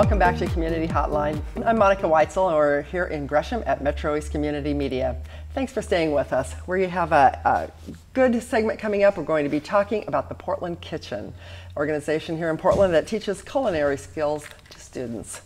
welcome back to Community Hotline. I'm Monica Weitzel, and we're here in Gresham at MetroEast Community Media. Thanks for staying with us. We have a good segment coming up. We're going to be talking about the Portland Kitchen, organization here in Portland that teaches culinary skills to students.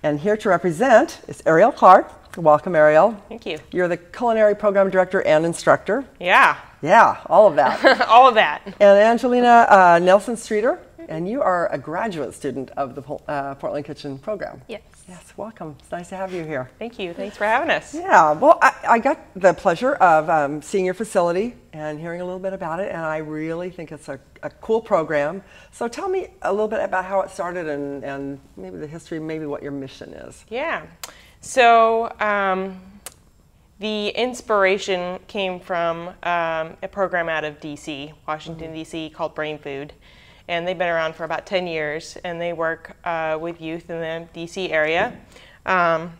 And here to represent is Ariel Clark. Welcome, Ariel. Thank you. You're the culinary program director and instructor. Yeah. Yeah, all of that. All of that. And Angelina Nelson Streeter, and you are a graduate student of the Portland Kitchen program. Yes. Yes, welcome. It's nice to have you here. Thank you. Thanks for having us. Yeah, well, I got the pleasure of seeing your facility and hearing a little bit about it, and I really think it's a cool program. So tell me a little bit about how it started and maybe the history, maybe what your mission is. Yeah. So the inspiration came from a program out of DC, Washington, DC, called Brain Food. And they've been around for about 10 years, and they work with youth in the DC area. And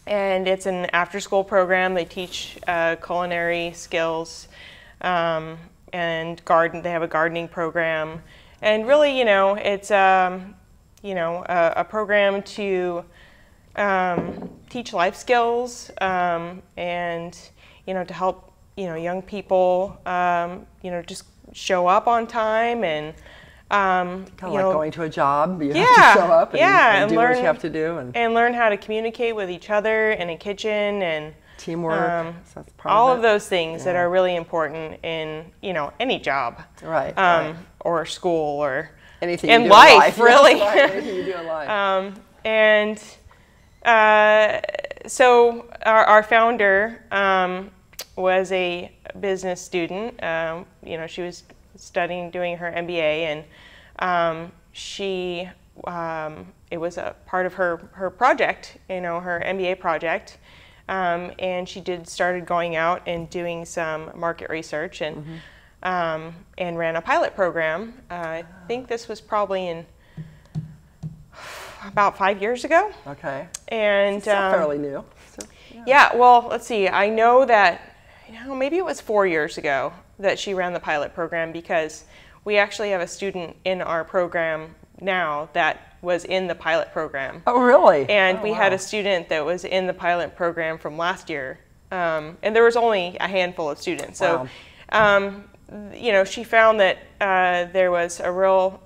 it's an after-school program. They teach culinary skills and they have a gardening program. And really, it's a program to teach life skills and to help young people just show up on time and kind of like going to a job. You have to show up and do what you have to do, and learn how to communicate with each other in a kitchen and teamwork. So that's all of those things that are really important in any job, right? Or school or anything in life, really. Yes, anything you do in life. So our founder was a business student. She was doing her MBA, and it was a part of her project, her MBA project, and she started going out and doing some market research and ran a pilot program. I think this was probably in about 5 years ago. Okay. And still fairly new. So, yeah. Well, let's see. I know that maybe it was 4 years ago that she ran the pilot program, because we actually have a student in our program now that was in the pilot program. Oh, really? And we had a student that was in the pilot program from last year, and there was only a handful of students. So, she found that there was a real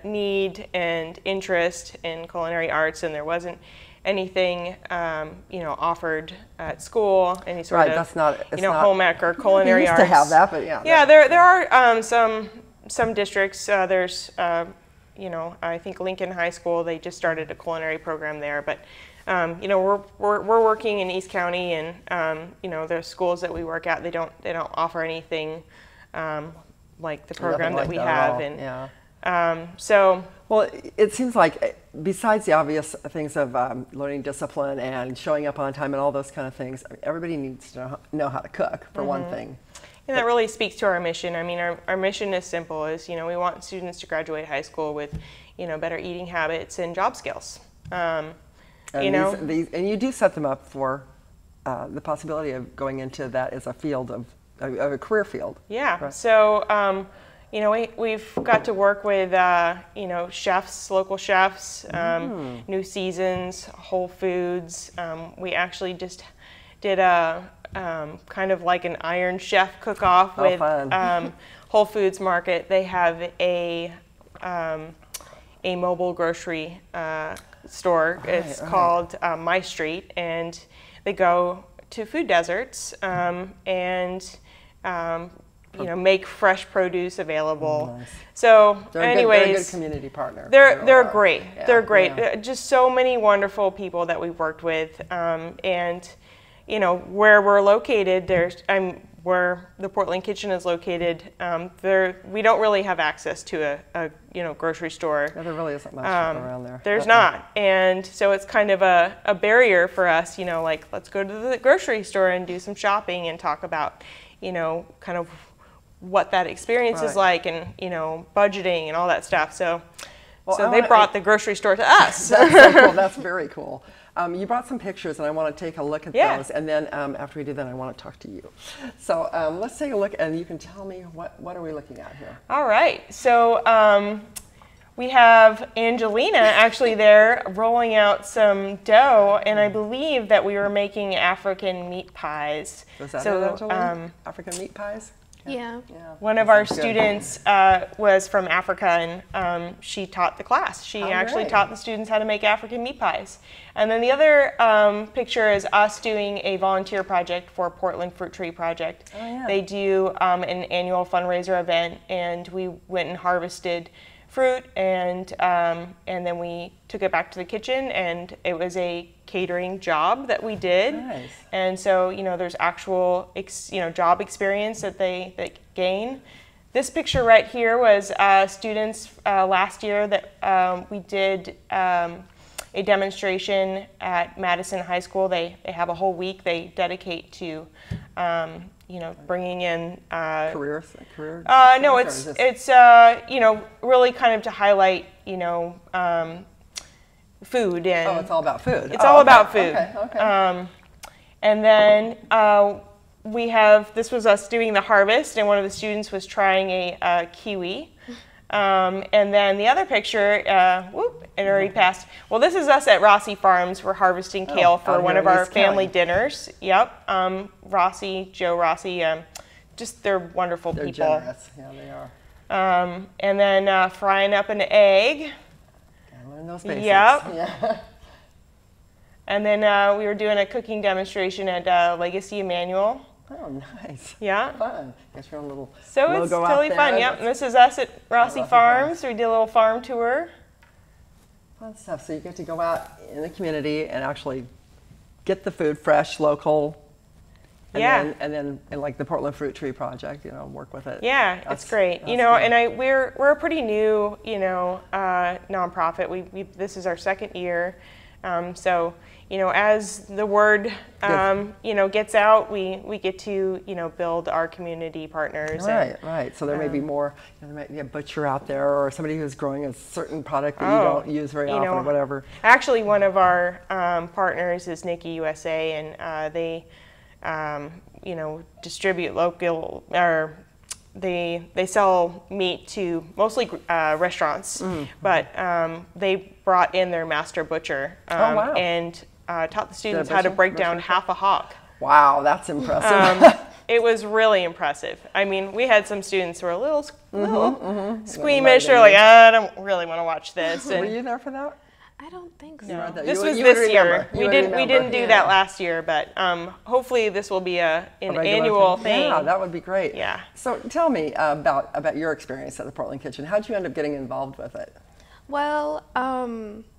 need and interest in culinary arts, and there wasn't anything, offered at school, any sort of, that's not, home ec or culinary arts. We used to have that, but yeah. Yeah, there are some districts. There's, I think Lincoln High School, they just started a culinary program there, but we're working in East County, and the schools that we work at, they don't offer anything like the program that we have, and well, it seems like besides the obvious things of learning discipline and showing up on time and all those kind of things, everybody needs to know how to cook, for one thing. And that really speaks to our mission. I mean, our mission is simple: is we want students to graduate high school with better eating habits and job skills. And you do set them up for the possibility of going into that as a field of a career field. Yeah. Right. So we've got to work with chefs, local chefs, New Seasons, Whole Foods. We actually just did a kind of like an Iron Chef cook-off with Whole Foods Market. They have a mobile grocery store. It's called My Street, and they go to food deserts and make fresh produce available. Nice. So, they're a good community partner. They're great. Yeah, they're great. Yeah. Just so many wonderful people that we've worked with, and where we're located, where the Portland Kitchen is located, we don't really have access to a grocery store. Yeah, there really isn't much around there. There's not, and so it's kind of a barrier for us. Like, let's go to the grocery store and do some shopping and talk about kind of what that experience is like, and budgeting and all that stuff. So they brought the grocery store to us. That's so cool. That's very cool. You brought some pictures, and I want to take a look at those, and then after we do that, I want to talk to you. So let's take a look, and you can tell me what are we looking at here. All right. So We have Angelina actually there rolling out some dough, and I believe that we were making African meat pies. Was that it, Angelina? African meat pies? Yeah. One of our students was from Africa, and she taught the class. She actually taught the students how to make African meat pies. And then the other picture is us doing a volunteer project for Portland Fruit Tree Project. Oh, yeah. They do an annual fundraiser event, and we went and harvested fruit, and then we took it back to the kitchen, and it was a catering job that we did. Nice. And so, there's actual job experience that they gain. This picture right here was students last year that we did a demonstration at Madison High School. They have a whole week they dedicate to bringing in career. No, it's really kind of to highlight food, and it's all about food. It's all about food. Okay. And then this was us doing the harvest, and one of the students was trying a kiwi. And then the other picture, it already passed. Well, this is us at Rossi Farms. We're harvesting kale for one of our family dinners. Yep. Joe Rossi, just they're wonderful people. They're generous. Yeah, they are. And then frying up an egg. Gotta learn those basics. Yep. Yeah. And then we were doing a cooking demonstration at Legacy Emmanuel. Oh, nice. Yeah. Fun. Get your own little So it's totally fun. Yep. And this is us at Rossi Farms. We did a little farm tour. Fun stuff. So you get to go out in the community and actually get the food fresh, local. And then like the Portland Fruit Tree Project, work with it. Yeah, it's great. And we're a pretty new, nonprofit. This is our second year. So, as the word, gets out, we get to, build our community partners. Right. So there may be more, there might be a butcher out there or somebody who's growing a certain product that you don't use very often or whatever. Actually, one of our partners is Nikki USA, and they, distribute local, or they sell meat to mostly restaurants, but they brought in their master butcher and taught the students how to break down half a hog. Wow, that's impressive. It was really impressive. I mean, we had some students who were a little squeamish. They're like, I don't really want to watch this. Were you there for that? I don't think so. No. This was this year. We didn't do that last year, but hopefully this will be an annual thing. Yeah, that would be great. Yeah. So tell me about your experience at the Portland Kitchen. How did you end up getting involved with it? Well,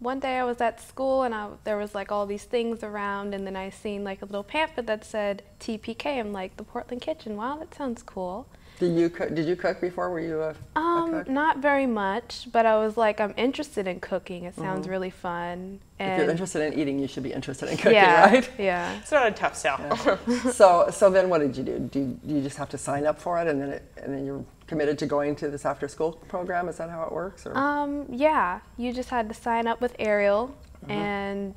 one day I was at school and there was like all these things around, and then I seen like a little pamphlet that said TPK. I'm like, the Portland Kitchen. Wow, that sounds cool. Did you cook before? Were you a cook? Not very much, but I was like, I'm interested in cooking. It sounds really fun. And if you're interested in eating, you should be interested in cooking, right? Yeah. It's not a tough sell. Yeah. So then what did you do? Do you just have to sign up for it, and then you're committed to going to this after school program? Is that how it works? Or? Yeah. You just had to sign up with Ariel, and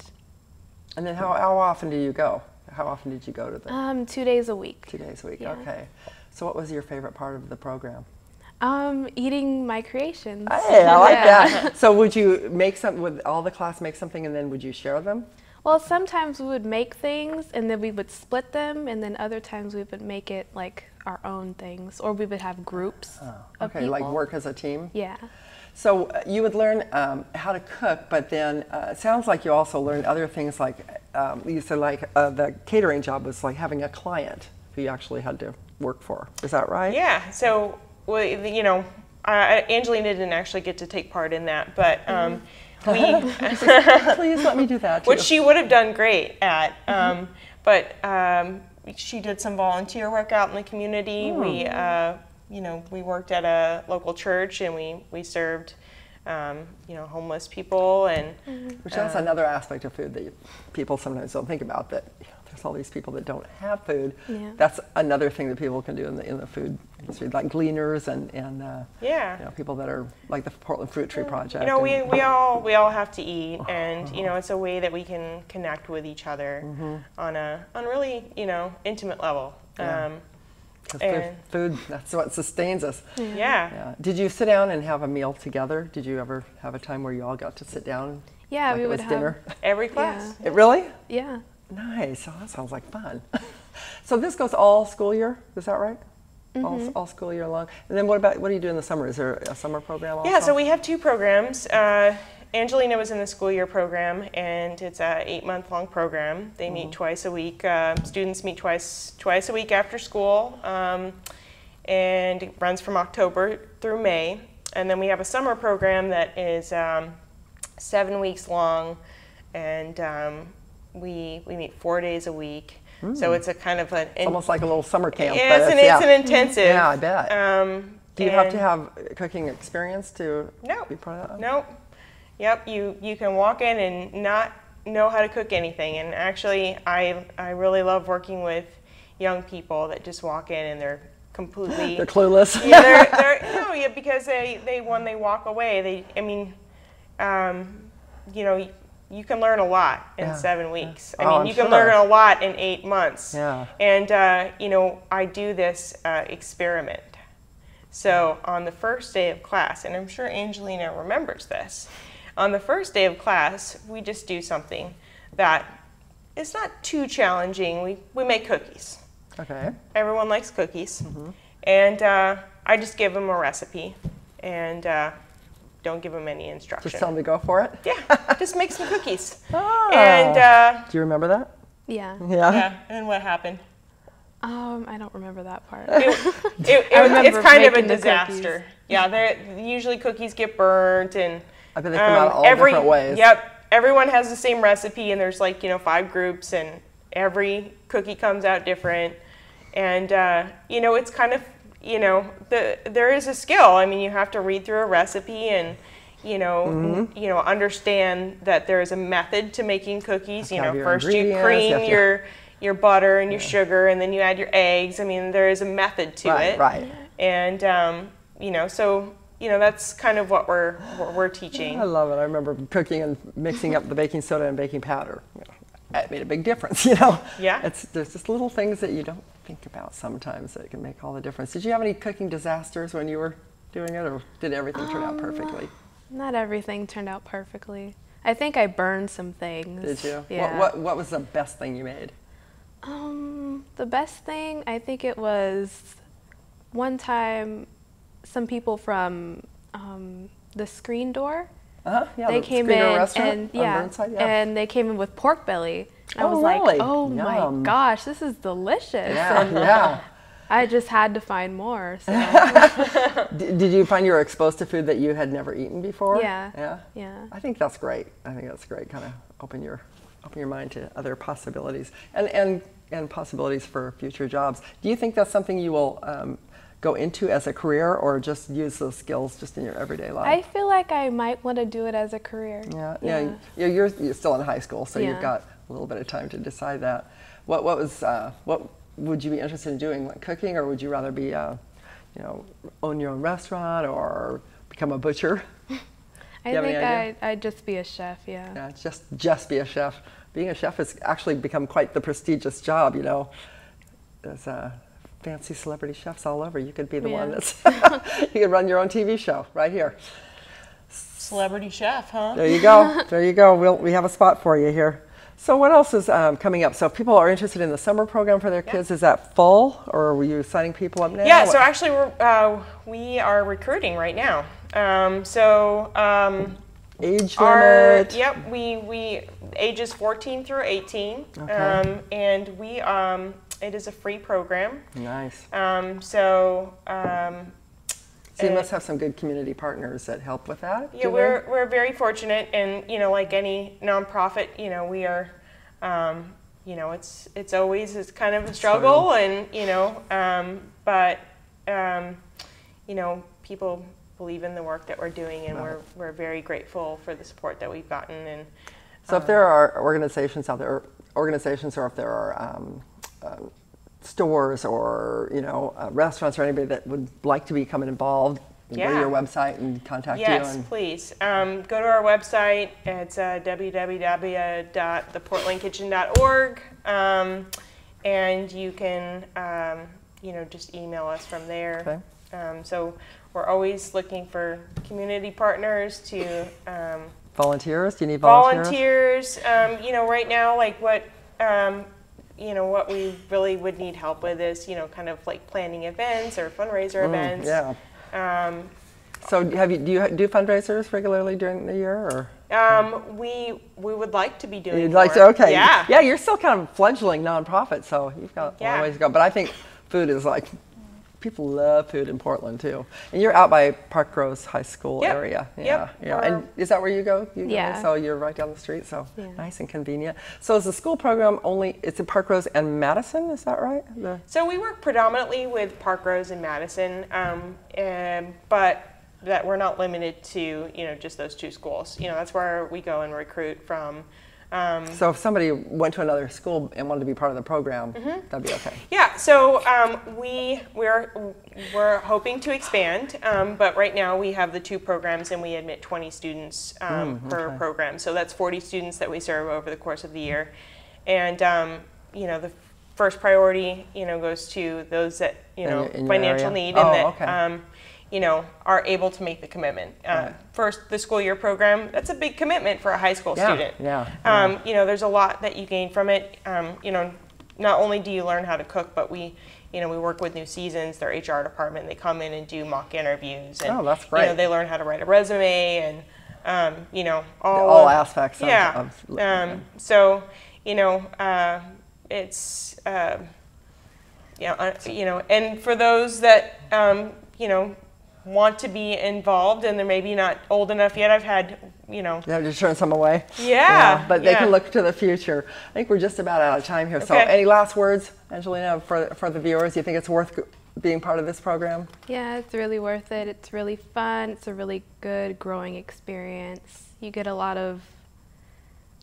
then how often do you go? How often did you go to the? 2 days a week. 2 days a week. Yeah. Okay. So what was your favorite part of the program? Eating my creations. Hey, I like that. So would all the class make something, and then would you share them? Well, sometimes we would make things and then we would split them, and then other times we would make it like our own things, or we would have groups of people. Like work as a team? Yeah. So you would learn how to cook, but then it sounds like you also learned other things like, you said like the catering job was like having a client who you actually had to work for. Is that right? Yeah. So, Angelina didn't actually get to take part in that, but please let me do that too. Which she would have done great at. But she did some volunteer work out in the community. We worked at a local church, and we served homeless people, and which that's another aspect of food that people sometimes don't think about, that there's all these people that don't have food. Yeah. That's another thing that people can do in the food industry, like gleaners and people that are like the Portland Fruit Tree Project. We all have to eat, and it's a way that we can connect with each other on a really intimate level. Yeah. Because food, that's what sustains us. Yeah. Did you sit down and have a meal together? Did you ever have a time where you all got to sit down? Yeah, like we it would was have dinner? Every class. It really? Yeah. Nice. Oh, that sounds like fun. So this goes all school year, is that right? All school year long. And then what do you do in the summer? Is there a summer program also? Yeah, so we have 2 programs. Angelina was in the school year program, and it's a 8-month-long program. They meet twice a week. Students meet twice a week after school, and it runs from October through May. And then we have a summer program that is 7 weeks long, and we meet 4 days a week. So it's a kind of it's almost like a little summer camp. Yeah, it's an intensive. Yeah, I bet. Do you have to have cooking experience to be part of that? Nope. Yep, you can walk in and not know how to cook anything. And actually, I really love working with young people that just walk in and they're completely... They're clueless. Yeah, because when they walk away, you can learn a lot in 7 weeks. You can learn a lot in 8 months. Yeah. And, I do this experiment. So on the first day of class, and I'm sure Angelina remembers this, on the first day of class, we just do something that is not too challenging. We make cookies. Okay. Everyone likes cookies. And I just give them a recipe and don't give them any instruction. Just tell them to go for it? Yeah, just make some cookies. Oh. And do you remember that? Yeah. Yeah, and what happened? I don't remember that part. It's kind of a disaster. Yeah, usually cookies get burnt, and I bet they come out all different ways. Yep, everyone has the same recipe, and there's 5 groups, and every cookie comes out different. And it's kind of there is a skill. You have to read through a recipe and understand that there is a method to making cookies. First you cream your butter and your sugar, and then you add your eggs. There is a method to it. Right. And that's kind of what we're teaching. I love it. I remember cooking and mixing up the baking soda and baking powder. It made a big difference. Yeah. There's just little things that you don't think about sometimes that can make all the difference. Did you have any cooking disasters when you were doing it, or did everything turn out perfectly? Not everything turned out perfectly. I think I burned some things. Did you? Yeah. What was the best thing you made? The best thing, I think it was one time some people from the Screen Door. Yeah, they came in and and they came in with pork belly. I was really? like, oh my gosh, this is delicious. Yeah. I just had to find more. So. Did you find you were exposed to food that you had never eaten before? Yeah. I think that's great. Kind of open your mind to other possibilities and possibilities for future jobs. Do you think that's something you will go into as a career, or just use those skills just in your everyday life? I feel like I might want to do it as a career. Yeah. You're still in high school, so you've got a little bit of time to decide that. What would you be interested in doing, like cooking, or would you rather be own your own restaurant or become a butcher? I think I'd just be a chef. Yeah, just be a chef. Being a chef has actually become quite the prestigious job. There's fancy celebrity chefs all over. You could be the one that's you could run your own TV show right here. Celebrity chef, huh? There you go. We have a spot for you here. So what else is coming up? So if people are interested in the summer program for their kids, is that full, or were you signing people up now? Yeah, so actually we are recruiting right now. Age limit? Yep, we ages 14 through 18, okay. And it is a free program. Nice. So you must have some good community partners that help with that. Yeah, we're very fortunate, and like any nonprofit, we are, it's always kind of a struggle, and but people believe in the work that we're doing, and we're very grateful for the support that we've gotten. And so if there are organizations out there, or if there are stores or restaurants or anybody that would like to become involved, go to your website and contact you. Yes, please. Go to our website. It's www.theportlandkitchen.org, and you can just email us from there. Okay. So we're always looking for community partners to volunteers. Do you need volunteers? Right now, like what what we really would need help with is kind of like planning events or fundraiser events. Yeah. So do you do fundraisers regularly during the year, or? We would like to be doing. You'd more. like to? Okay. Yeah. Yeah, you're still kind of fledgling nonprofit, so you've got a long ways to go. But I think food is like, people love food in Portland too. And you're out by Park Groves High School area. Yeah. Yeah. And is that where you go? Yeah. So you're right down the street. So nice and convenient. So is the school program it's in Park Groves and Madison? Is that right? So we work predominantly with Park Groves and Madison, but that we're not limited to just those two schools. That's where we go and recruit from. So if somebody went to another school and wanted to be part of the program, that'd be okay. Yeah. So we're hoping to expand, but right now we have the two programs and we admit 20 students per program. So that's 40 students that we serve over the course of the year, and the first priority goes to those that in financial need and that. Are able to make the commitment. First, the school year program, that's a big commitment for a high school student. There's a lot that you gain from it. Not only do you learn how to cook, but we work with New Seasons, their HR department. They come in and do mock interviews. And, that's great. They learn how to write a resume and, all aspects of So, it's, and for those that, want to be involved and they're maybe not old enough yet. I've had, just turn some away. Yeah. But they can look to the future. I think we're just about out of time here. So any last words, Angelina, for the viewers? Do you think it's worth being part of this program? Yeah, it's really worth it. It's really fun. It's a really good growing experience. You get a lot of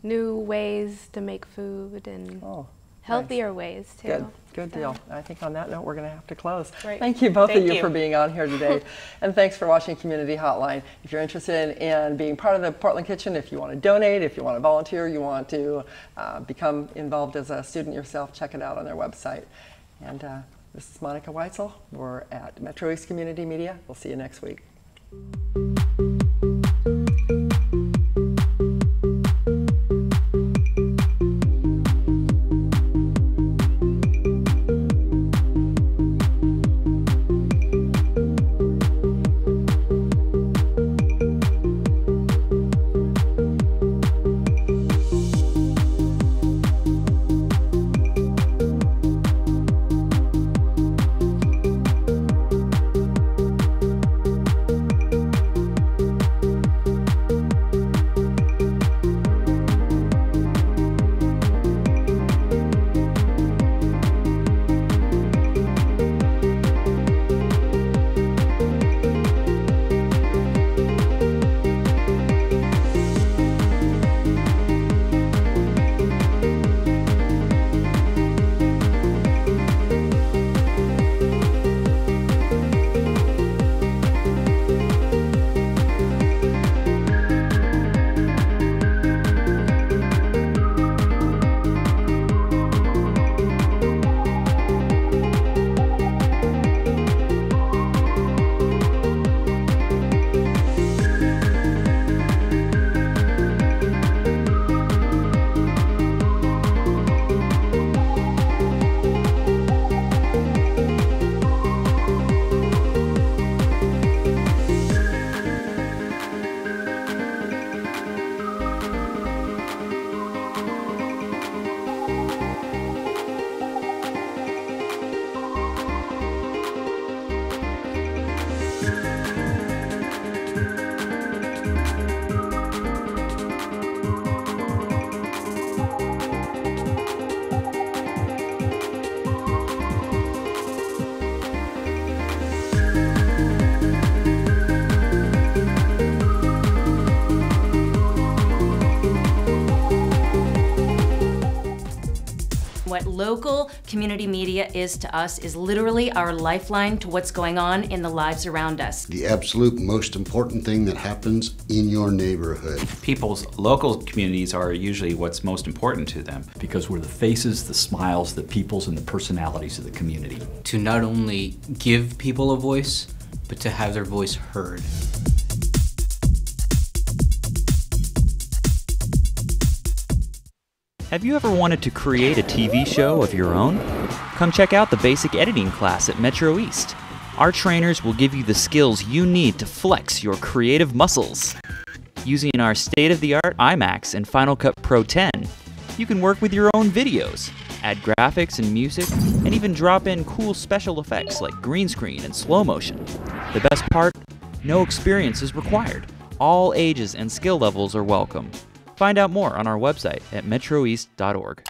new ways to make food and healthier ways too. Good deal. I think on that note, we're going to have to close. Right. Thank you, both of you, for being on here today. And thanks for watching Community Hotline. If you're interested in being part of the Portland Kitchen, if you want to donate, if you want to volunteer, you want to become involved as a student yourself, check it out on their website. And this is Monica Weitzel. We're at MetroEast Community Media. We'll see you next week. community media is to us is literally our lifeline to what's going on in the lives around us. The absolute most important thing that happens in your neighborhood. People's local communities are usually what's most important to them. Because we're the faces, the smiles, the peoples, and the personalities of the community. To not only give people a voice, but to have their voice heard. Have you ever wanted to create a TV show of your own? Come check out the basic editing class at MetroEast. Our trainers will give you the skills you need to flex your creative muscles. Using our state-of-the-art IMAX and Final Cut Pro 10, you can work with your own videos, add graphics and music, and even drop in cool special effects like green screen and slow motion. The best part? No experience is required. All ages and skill levels are welcome. Find out more on our website at metroeast.org.